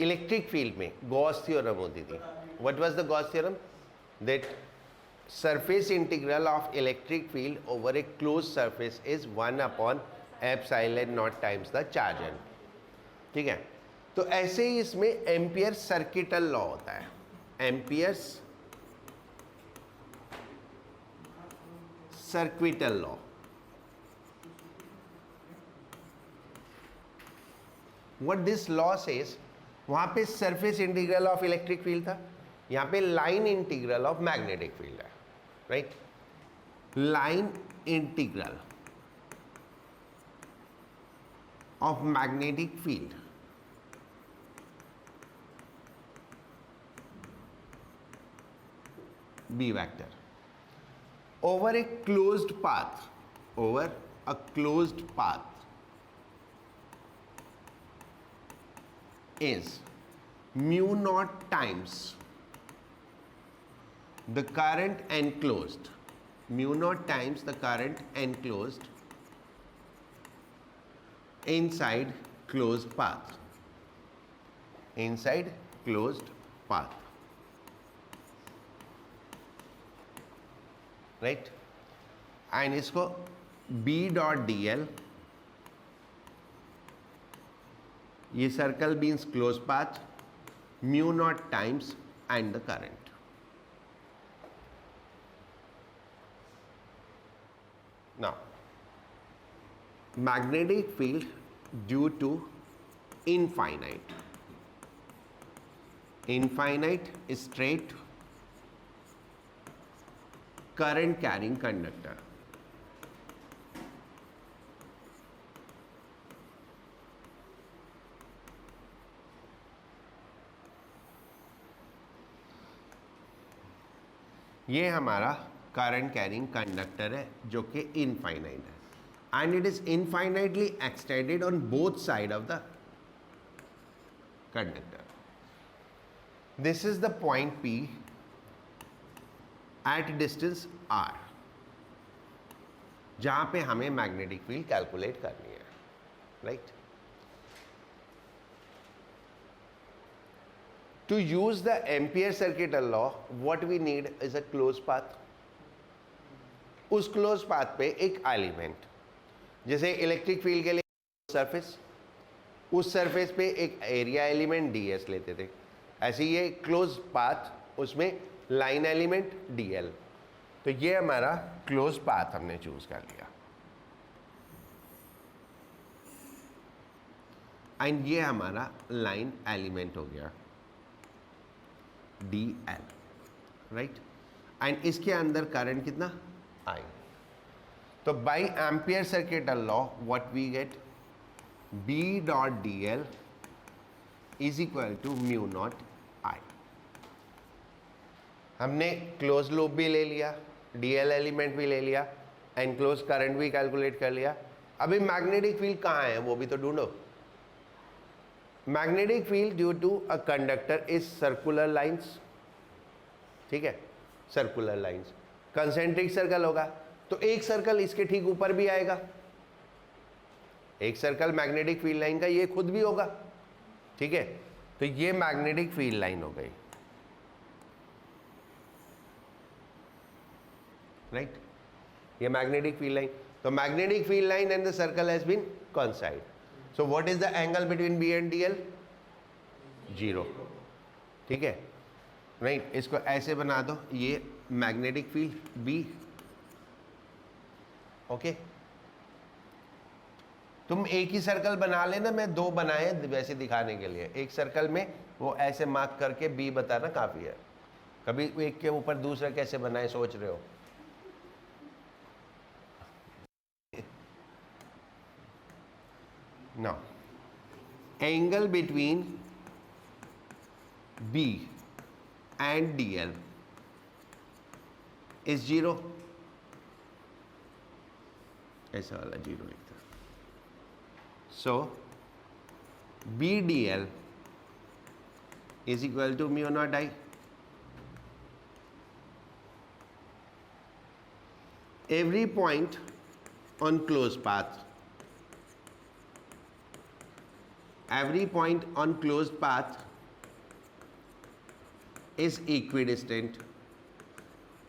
Electric field में Gauss theorem होती थी. What was the Gauss theorem? That surface integral of electric field over a closed surface is 1 upon epsilon naught times the charge n. ठीक है, तो ऐसे ही इसमें ampere circuital law होता है. Ampere's circuital law. What this law says, वहां पे surface integral of electric field था, यहां पे line integral of magnetic field है. Right, line integral of magnetic field B vector over a closed path, over a closed path is mu naught times the current enclosed, mu naught times the current enclosed inside closed path, inside closed path. Right, and इसको B dot d l, ये circle means close path, mu naught times and the current. Now magnetic field due to infinite straight current carrying conductor. ये हमारा current carrying conductor है जो कि इनफाइनाइट है, and it is infinitely extended on both side of the conductor. This is the point P at distance r, जहां पे हमें मैग्नेटिक फील्ड कैलकुलेट करनी है. Right, to use the ampere circuital law what we need is a close path. उस close path पे एक element, जैसे electric field के लिए सरफेस, उस सरफेस पे एक एरिया एलिमेंट ds लेते थे, ऐसे ये क्लोज पाथ, उसमें लाइन एलिमेंट dl. तो ये हमारा क्लोज पाथ हमने चूज कर लिया, एंड ये हमारा लाइन एलिमेंट हो गया dl. राइट, एंड इसके अंदर करंट कितना I. तो by ampere circuital law what we get, B dot dl is equal to mu naught I. हमने क्लोज लूप भी ले लिया, dl एलिमेंट भी ले लिया, एनक्लोज करंट भी कैलकुलेट कर लिया. अभी मैग्नेटिक फील्ड कहाँ है वो भी तो ढूंढो. Magnetic field due to a conductor is circular lines. ठीक है, सर्कुलर लाइंस, कंसेंट्रिक सर्कल होगा, तो एक सर्कल इसके ठीक ऊपर भी आएगा, एक सर्कल मैग्नेटिक फील्ड लाइन का ये खुद भी होगा. ठीक है, तो ये मैग्नेटिक फील्ड लाइन हो गई. राइट, ये मैग्नेटिक फील्ड लाइन. तो magnetic field line and the circle has been coincide. So what is the angle between B and DL? 0. ठीक है, राइट, इसको ऐसे बना दो, ये मैग्नेटिक फील्ड B. ओके, तुम एक ही सर्कल बना लेना, मैं दो बनाए वैसे दिखाने के लिए. एक सर्कल में वो ऐसे मार्क करके B बताना काफी है. कभी एक के ऊपर दूसरा कैसे बनाए सोच रहे हो? Now, angle between B and DL is 0. ऐसा वाला 0 लिखता. So, BDL is equal to mu naught I. Every point on closed path every point on closed path is equidistant,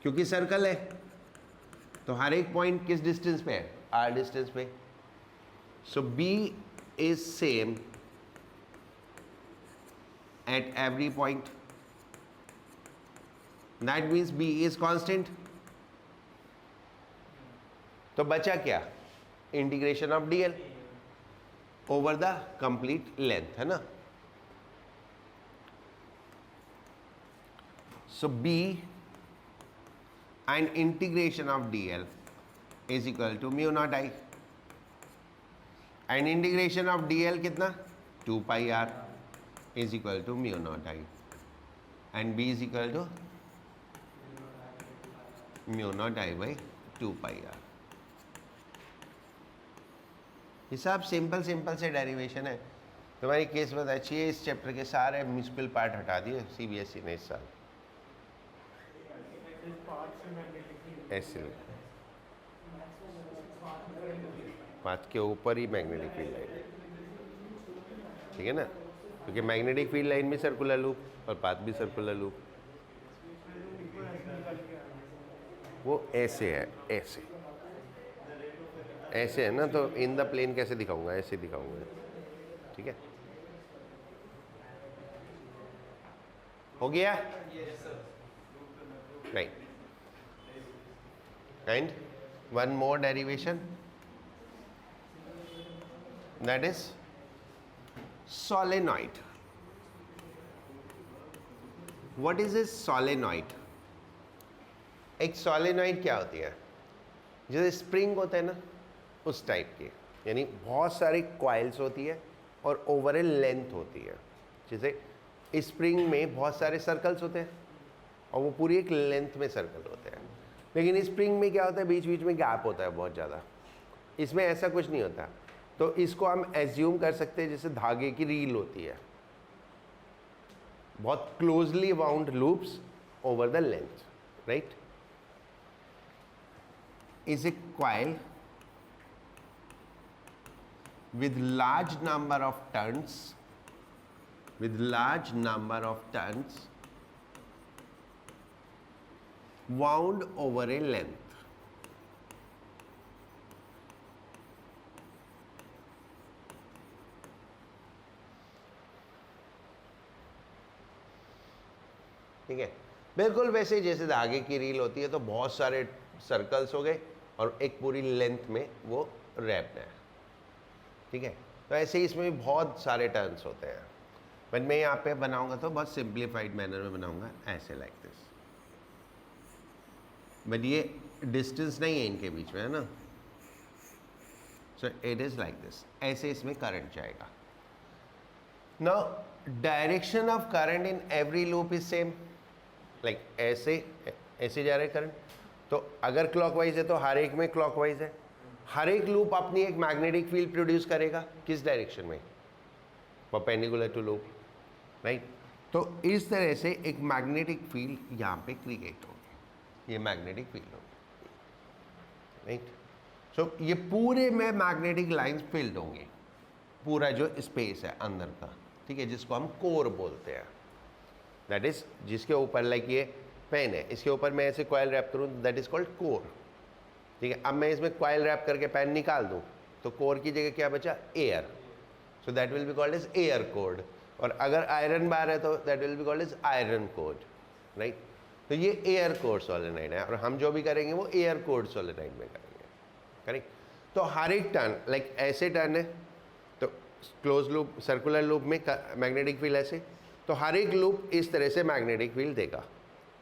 क्योंकि सर्कल है तो हर एक पॉइंट किस डिस्टेंस पे है, r डिस्टेंस पे. सो B is same at every point. That means B is constant. तो बचा क्या, integration of dl over the complete length, है ना. सो B and integration of dl is equal to mu naught I, and integration of dl कितना, 2 pi r is equal to mu naught I, and B is equal to mu naught I by 2 pi r. ये सब simple से derivation है. तुम्हारी case बहुत अच्छी है, इस चैप्टर के सारे मुश्किल पार्ट हटा दिए सीबीएसई ने इस साल. ऐसे पाथ के ऊपर ही मैग्नेटिक फील्ड लाइन, ठीक है ना, क्योंकि मैग्नेटिक फील्ड लाइन भी सर्कुलर लूप और पाथ भी सर्कुलर लूप. वो ऐसे है, ऐसे है ना, तो इन द प्लेन कैसे दिखाऊंगा, ऐसे दिखाऊंगा, ठीक है. हो गया, right. And one more derivation, that is solenoid. What is a solenoid? एक solenoid क्या होती है, जैसे स्प्रिंग होता है ना उस टाइप की, यानी बहुत सारी कॉइल्स होती है और ओवर ए लेंथ होती है. जैसे स्प्रिंग में बहुत सारे सर्कल्स होते हैं और वो पूरी एक लेंथ में सर्कल होते हैं, लेकिन स्प्रिंग में क्या होता है, बीच बीच में गैप होता है बहुत ज़्यादा. इसमें ऐसा कुछ नहीं होता. तो इसको हम एज्यूम कर सकते हैं जैसे धागे की रील होती है, बहुत closely bound loops over the length, right. Is a coil with large number of turns, wound over a length. ठीक है, बिल्कुल वैसे जैसे धागे की रील होती है, तो बहुत सारे सर्कल्स हो गए और एक पूरी लेंथ में वो रैप्ड है, ठीक है. तो ऐसे ही इसमें भी बहुत सारे टर्न्स होते हैं, बट मैं यहाँ पे बनाऊंगा तो बहुत सिंप्लीफाइड मैनर में बनाऊंगा, ऐसे लाइक दिस. बट ये डिस्टेंस नहीं है इनके बीच में, है ना. So it is like this, ऐसे इसमें करंट जाएगा. Now direction of current in every loop is same, like ऐसे जा रहा है करंट. तो अगर क्लॉकवाइज है तो हर एक में क्लॉकवाइज है. हर एक लूप अपनी एक मैग्नेटिक फील्ड प्रोड्यूस करेगा, किस डायरेक्शन में, परपेंडिकुलर टू लूप, राइट. तो इस तरह से एक मैग्नेटिक फील्ड यहाँ पे क्रिएट होगी, ये मैग्नेटिक फील्ड होगी, राइट. सो ये पूरे में मैग्नेटिक लाइंस फिल्ड होंगे, पूरा जो स्पेस है अंदर का, ठीक है, जिसको हम कोर बोलते हैं. दैट इज जिसके ऊपर लाइक ये पेन है, इसके ऊपर मैं ऐसे कॉइल रैप करूँ, दैट इज कॉल्ड कोर, ठीक है. अब मैं इसमें कॉइल रैप करके पेन निकाल दूं तो कोर की जगह क्या बचा, air. So that will be called as air core. और अगर आयरन बार है तो that will be called as iron core, right. तो ये एयर कोर सोलेनोइड है, और हम जो भी करेंगे वो एयर कोर सोलेनोइड में करेंगे, करेक्ट. तो हर एक टर्न लाइक ऐसे टर्न है, तो क्लोज लूप सर्कुलर लूप में मैग्नेटिक फील्ड ऐसे, तो हर एक लूप इस तरह से मैग्नेटिक फील्ड देगा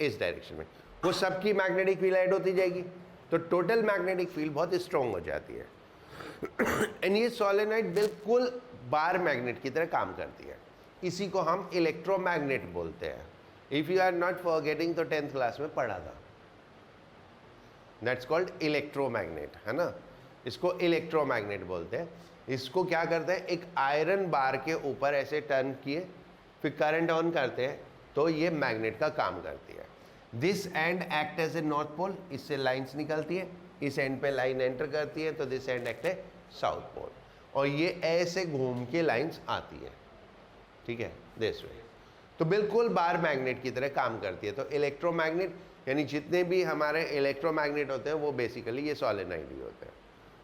इस डायरेक्शन में, वो सबकी मैग्नेटिक फील्ड ऐड होती जाएगी, तो टोटल मैग्नेटिक फील्ड बहुत स्ट्रॉन्ग हो जाती है. एंड ये सोलेनोइड बिल्कुल बार मैग्नेट की तरह काम करती है. इसी को हम इलेक्ट्रोमैग्नेट बोलते हैं. If you are not forgetting तो 10th क्लास में पढ़ा था, दैट्स कॉल्ड इलेक्ट्रोमैग्नेट, है ना. इसको इलेक्ट्रोमैग्नेट बोलते हैं. इसको क्या करते हैं, एक आयरन बार के ऊपर ऐसे टर्न किए, फिर करंट ऑन करते हैं तो ये मैग्नेट का काम करती है. This end act as a north pole, इससे लाइंस निकलती है, इस एंड पे लाइन एंटर करती है तो दिस एंड एक्ट है साउथ पोल. और ये ऐसे घूम के लाइंस आती है, ठीक है, दिस वे। तो बिल्कुल बार मैग्नेट की तरह काम करती है। तो इलेक्ट्रोमैग्नेट यानी जितने भी हमारे इलेक्ट्रोमैग्नेट होते हैं वो बेसिकली ये सोलेनॉइड ही होते हैं।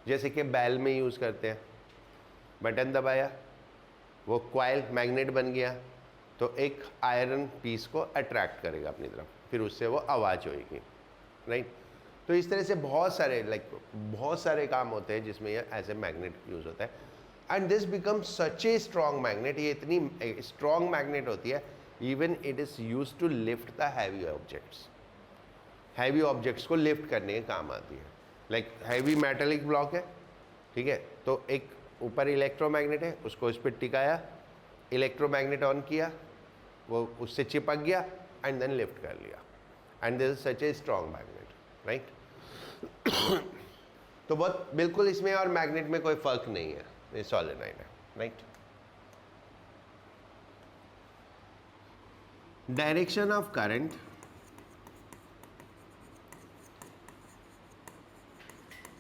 जैसे कि बैल में यूज़ करते हैं, बटन दबाया वो क्वाइल मैग्नेट बन गया, तो एक आयरन पीस को अट्रैक्ट करेगा अपनी तरफ, फिर उससे वो आवाज़ होएगी, राइट। तो इस तरह से बहुत सारे काम होते हैं जिसमें ये एज ए मैग्नेट यूज़ होता है। And this become such a strong magnet, ये इतनी स्ट्रॉन्ग मैग्नेट होती है, even it is use to lift the heavy objects, heavy objects को लिफ्ट करने के काम आती है। लाइक हैवी मेटालिक ब्लॉक है, ठीक है, तो एक ऊपर इलेक्ट्रोमैग्नेट है, उसको इस पर टिकाया, इलेक्ट्रोमैग्नेट ऑन किया, वो उससे चिपक गया एंड देन लिफ्ट कर लिया, and this is such a strong magnet, right. तो बहुत बिल्कुल इसमें और मैग्नेट में कोई फर्क नहीं है, ये सोलेनॉइड है, right. Direction of current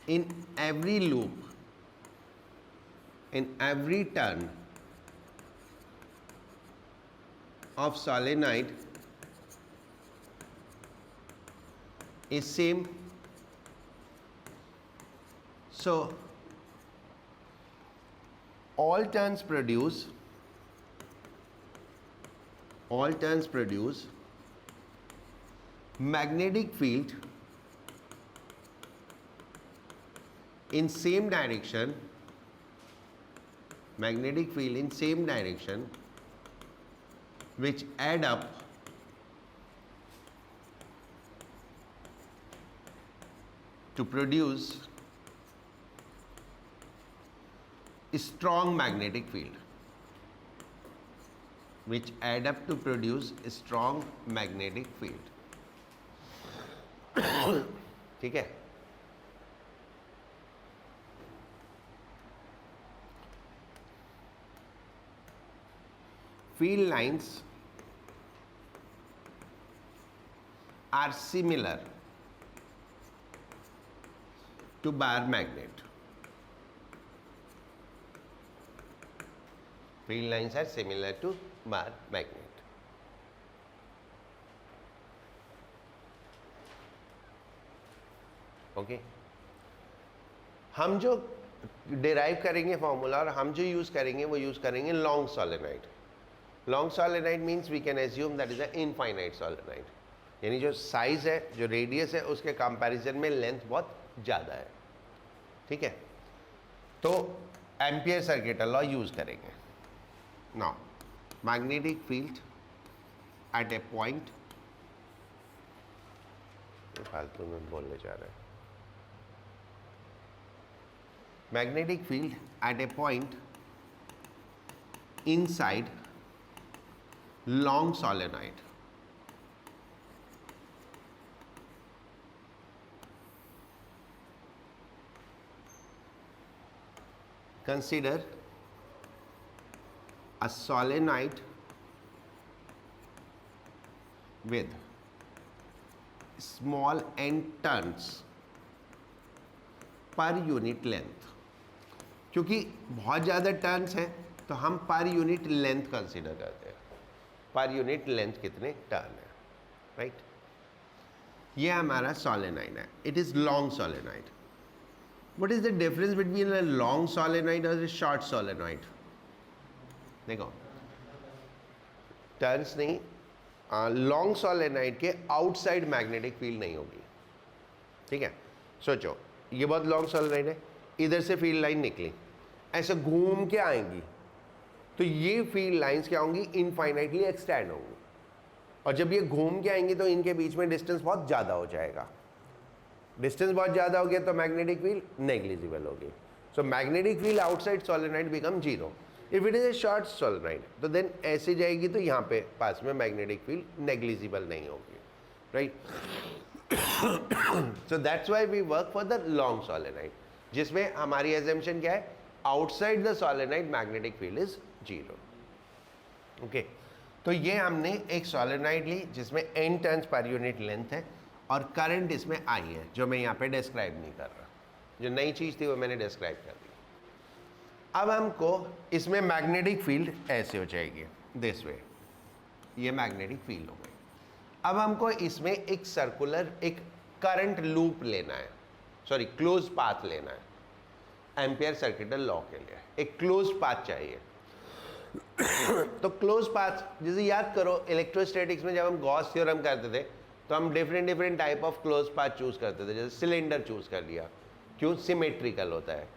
in every loop, in every turn of solenoid is same. So all turns produce magnetic field in same direction, magnetic field in same direction, which add up to produce a strong magnetic field, which add up to produce a strong magnetic field. ठीक है। Field lines are similar to bar magnet. Field lines are similar to bar magnet. Okay, हम जो derive करेंगे formula और हम जो use करेंगे वो यूज़ करेंगे long solenoid. Long solenoid means we can assume that is a infinite solenoid, यानी जो साइज है, जो रेडियस है, उसके कंपैरिजन में लेंथ बहुत ज़्यादा है, ठीक है। तो एम्पियर सर्किट लॉ यूज़ करेंगे। Now magnetic field at A point, फालतू में बोलने जा रहे हैं। Magnetic field at a point inside long solenoid. Consider a solenoid with small n turns per unit length. क्योंकि बहुत ज़्यादा टर्न्स हैं तो हम पर यूनिट लेंथ कंसीडर करते हैं, पर यूनिट लेंथ कितने टर्न है, राइट। ये हमारा सोलेनॉइड है, it is long solenoid. What is the difference between a long solenoid और अ शॉर्ट सोलेनॉइड? देखो, टर्न्स नहीं, लॉन्ग सोलेनॉइड के आउटसाइड मैग्नेटिक फील्ड नहीं होगी, ठीक है। सोचो, ये बहुत लॉन्ग सोलेनॉइड है, इधर से फील्ड लाइन निकली, ऐसे घूम के आएंगी, तो ये फील्ड लाइंस क्या होंगी? इनफाइनाइटली एक्सटेंड होंगी, और जब ये घूम के आएंगी तो इनके बीच में डिस्टेंस बहुत ज़्यादा हो जाएगा। डिस्टेंस बहुत ज़्यादा हो गया तो मैग्नेटिक फील्ड नेग्लिजिबल होगी। So magnetic field outside solenoid become zero. If it is a short solenoid तो देन ऐसे जाएगी तो यहाँ पे पास में मैग्नेटिक फील्ड नेग्लिजिबल नहीं होगी, right. So that's why we work for the long solenoid, जिसमें हमारी एजम्पशन क्या है? Outside the solenoid magnetic field is zero. Okay, तो ये हमने एक सोलेनॉइड ली जिसमें n turns per unit length है और करंट इसमें I है, जो मैं यहाँ पे डिस्क्राइब नहीं कर रहा। जो नई चीज़ थी वो मैंने डिस्क्राइब कर दी। अब हमको इसमें मैग्नेटिक फील्ड ऐसे हो जाएगी, दिस वे, ये मैग्नेटिक फील्ड हो गई। अब हमको इसमें एक सर्कुलर, एक करंट लूप लेना है, सॉरी क्लोज पाथ लेना है। एम्पियर सर्किटल लॉ के लिए एक क्लोज पाथ चाहिए। तो क्लोज पाथ, जैसे याद करो इलेक्ट्रोस्टैटिक्स में जब हम गॉस थ्योरम करते थे तो हम different type of close path choose करते थे, जैसे सिलेंडर चूज कर लिया, क्यों, सिमेट्रिकल होता है।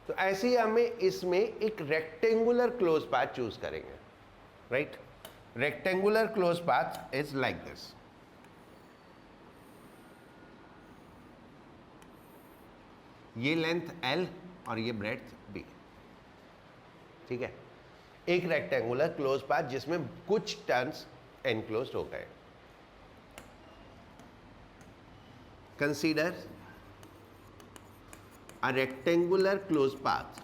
तो ऐसे ही हमें इसमें एक रेक्टेंगुलर क्लोज पाथ चूज करेंगे, right. Rectangular close path is like this. ये लेंथ L और ये ब्रेड्थ B, ठीक है। एक रेक्टेंगुलर क्लोज पाथ जिसमें कुछ टर्न्स एनक्लोज्ड हो गए। Consider a rectangular closed path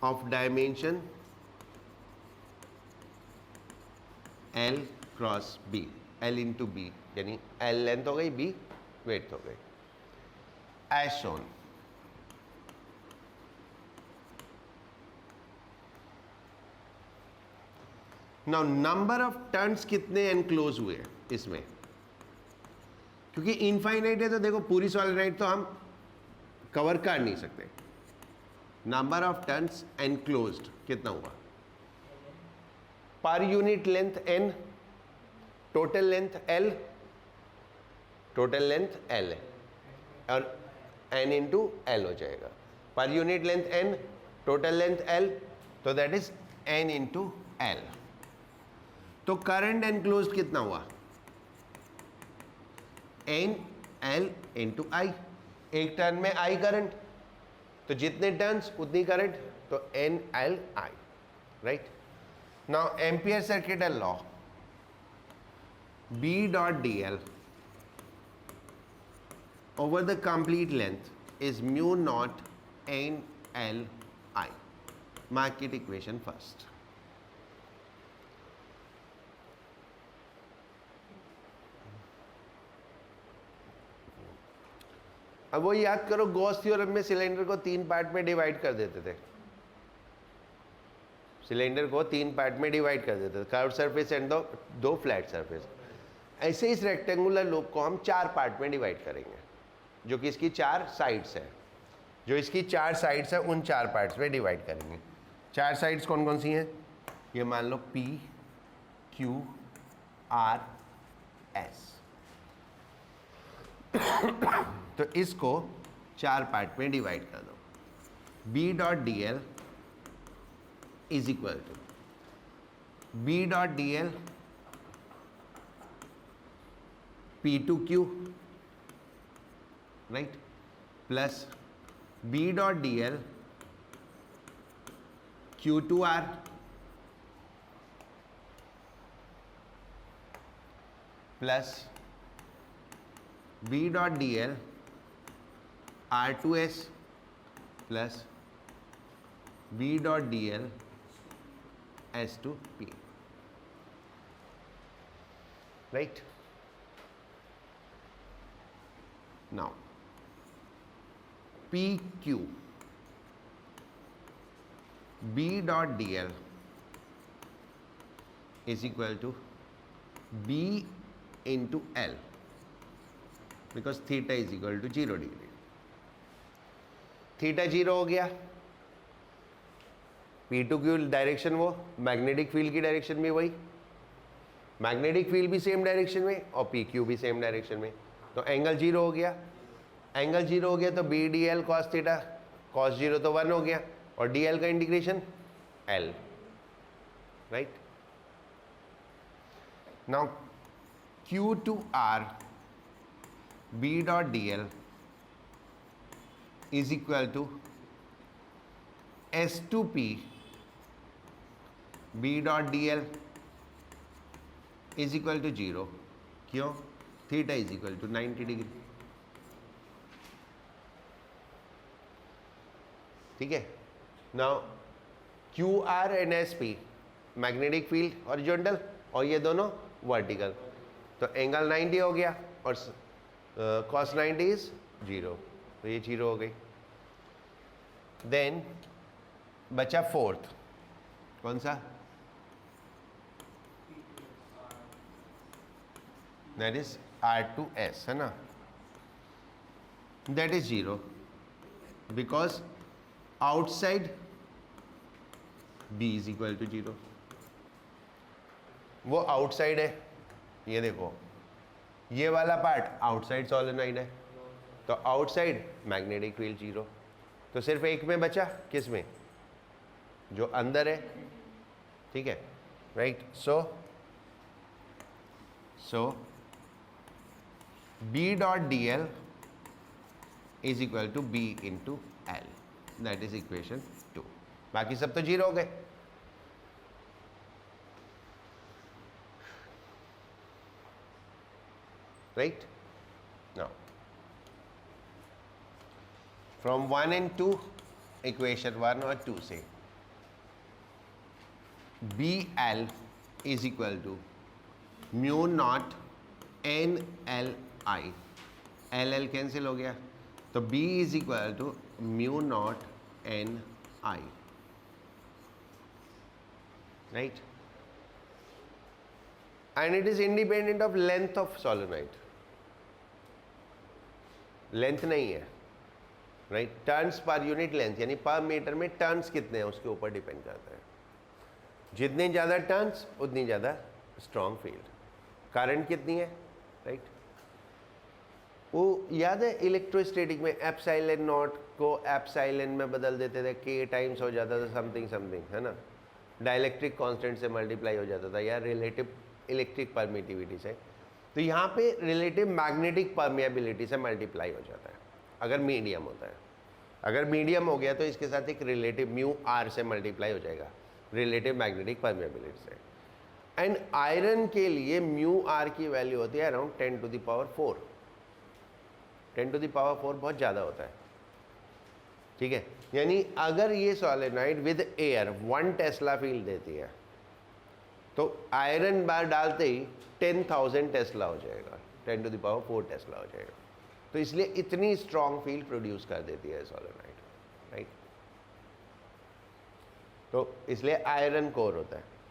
of dimension L cross B, L into B, यानी L लेंथ हो गई, B वेथ हो गई, as shown. Now number of turns कितने एनक्लोज हुए इसमें, क्योंकि इनफाइनाइट है तो देखो पूरी सॉलिनॉइड तो हम कवर कर नहीं सकते। नंबर ऑफ टर्न्स एनक्लोज्ड कितना हुआ, पर unit length n, total length L, total length L है और n इंटू L हो जाएगा। पर unit length n, total length L, तो that is n into L। तो करंट एनक्लोज्ड कितना हुआ, n L इंटू I। एक टर्न में I करंट, तो जितने टर्न्स उतनी करंट, तो n L I, right. Now ampere circuital law, B dot dl over the complete length is mu naught n L I. Mark it equation first. अब वो याद करो, गॉस थ्योरम में cylinder को 3 पार्ट में divide कर देते थे, सिलेंडर को 3 पार्ट में डिवाइड कर देते थे, कर्व सरफेस एंड दो फ्लैट सरफेस। ऐसे इस रेक्टेंगुलर लूप को हम 4 पार्ट में डिवाइड करेंगे, जो कि इसकी 4 साइड्स है, जो इसकी 4 साइड्स है उन 4 पार्ट्स में डिवाइड करेंगे। 4 साइड्स कौन कौन सी हैं, ये मान लो P Q R S। तो इसको 4 पार्ट में डिवाइड कर दो। B dot dl is equal to B dot dl P2Q, right, plus B dot dl Q2R plus B dot dl R2S plus B dot dl S2P, right. Now PQ B dot dl is equal to B into L, because theta is equal to 0 degree। Theta 0 हो गया, P2Q direction वो, magnetic field की direction भी वही, magnetic field भी same direction में और PQ भी सेम डायरेक्शन में, तो एंगल 0 हो गया। एंगल 0 हो गया तो B dl cos theta, cos 0 तो 1 हो गया, और dl का integration L, right. Now Q2R B dot dl is equal to S2P B dot dl is equal to 0, क्यों, theta is equal to 90 degree, ठीक है। Now QR and SP magnetic field horizontal और ये दोनों vertical, तो angle 90 हो गया और cos 90 इज 0, तो ये 0 हो गई। देन बचा फोर्थ, कौन सा? दैट इज R2S, है ना? That is 0 because outside B is equal to 0। वो आउटसाइड है, ये देखो ये वाला पार्ट आउटसाइड सोलेनोइड है, तो आउटसाइड मैग्नेटिक फील्ड 0। तो सिर्फ एक में बचा, किस में? जो अंदर है, ठीक है, right. So B dot dl is equal to B into L, that is equation 2। बाकी सब तो 0 हो गए। Right? Now, from 1 and 2, equation 1 और 2 से BL is equal to mu naught NLI, LL cancel हो गया, तो B is equal to mu naught NI, right? And it is independent of length of solenoid. Length नहीं है, right? Turns per unit length, यानी पर metre में turns कितने हैं उसके ऊपर डिपेंड करता है। जितने ज़्यादा टर्न्स उतनी ज़्यादा स्ट्रॉन्ग फील्ड। करंट कितनी है, राइट? वो याद है इलेक्ट्रोस्टैटिक में एप्सिलॉन नॉट को एप्सिलॉन में बदल देते थे, के टाइम्स हो जाता था समथिंग समथिंग, है ना? डाइलेक्ट्रिक कांस्टेंट से मल्टीप्लाई हो जाता था, या रिलेटिव इलेक्ट्रिक परमिटिविटी से। तो यहाँ पे रिलेटिव मैग्नेटिक परमिएबिलिटी से मल्टीप्लाई हो जाता है अगर मीडियम होता है। अगर मीडियम हो गया तो इसके साथ एक रिलेटिव म्यू आर से मल्टीप्लाई हो जाएगा, रिलेटिव मैग्नेटिक परमिएबिलिटी से। एंड आयरन के लिए म्यू आर की वैल्यू होती है around 10 to the power 4। 10 to the power 4 बहुत ज़्यादा होता है, ठीक है? यानी अगर ये solenoid with air 1 Tesla field देती है तो आयरन बार डालते ही 10,000 टेस्ला हो जाएगा, 10 टू द पावर 4 टेस्ला हो जाएगा। तो इसलिए इतनी स्ट्रॉन्ग फील्ड प्रोड्यूस कर देती है सोलेनॉइड, राइट? तो इसलिए आयरन कोर होता है।